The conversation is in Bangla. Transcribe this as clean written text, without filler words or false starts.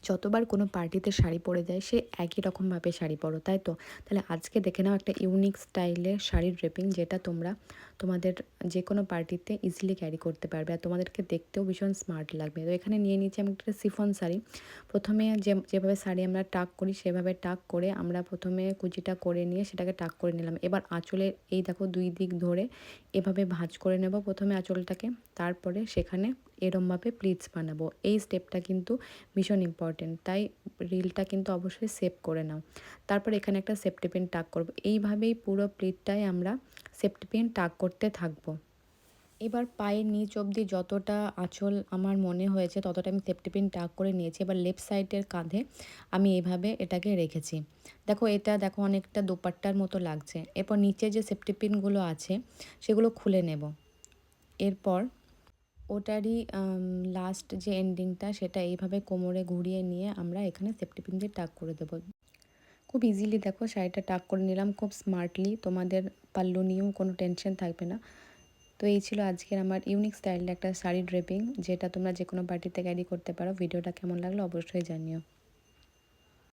যতবার কোনো পার্টিতে শাড়ি পরে যায় সে একই রকমভাবে শাড়ি পরো, তাই তো? তাহলে আজকে দেখে নাও একটা ইউনিক স্টাইলে শাড়ির ড্রেপিং, যেটা তোমরা তোমাদের যে কোনো পার্টিতে ইজিলি ক্যারি করতে পারবে আর তোমাদেরকে দেখতেও ভীষণ স্মার্ট লাগবে। তো এখানে নিয়ে নিচ্ছি আমি একটা শিফন শাড়ি। প্রথমে যেভাবে শাড়ি আমরা টাক করি সেভাবে টাক করে আমরা প্রথমে কুচিটা করে নিয়ে সেটাকে টাক করে নিলাম। এবার আঁচলের এই দেখো দুই দিক ধরে এভাবে ভাঁজ করে নেব প্রথমে আঁচলটাকে, তারপরে সেখানে এরমভাবে প্লিটস বানাবো। এই স্টেপটা কিন্তু ভীষণ ইম্পর্টেন্ট, তাই রিলটা কিন্তু অবশ্যই সেভ করে নাও। তারপর এখানে একটা সেফটি পিন টাক করবো। এইভাবেই পুরো প্লিটটাই আমরা সেফটি পিন টাক করতে থাকবো। এবার পায়ের নিচ অবধি যতটা আঁচল আমার মনে হয়েছে ততটা আমি সেফটি পিন টাক করে নিয়েছি। এবার লেফট সাইডের কাঁধে আমি এভাবে এটাকে রেখেছি। দেখো এটা দেখো অনেকটা দোপাট্টার মতো লাগছে। এরপর নিচে যে সেফটি পিনগুলো আছে সেগুলো খুলে নেব। এরপর ওটারই লাস্ট যে এন্ডিংটা সেটা এইভাবে কোমরে ঘুরিয়ে নিয়ে আমরা এখানে সেফটি পিন দিয়ে টাক করে দেবো। খুব ইজিলি দেখো শাড়িটা টাক করে নিলাম খুব স্মার্টলি, তোমাদের পাল্লু নিয়েও কোনো টেনশন থাকবে না। তো এই ছিল আজকের আমার ইউনিক স্টাইলের একটা শাড়ি ড্রেপিং, যেটা তোমরা যে কোনো পার্টিতে ক্যারি করতে পারো। ভিডিওটা কেমন লাগলো অবশ্যই জানিও।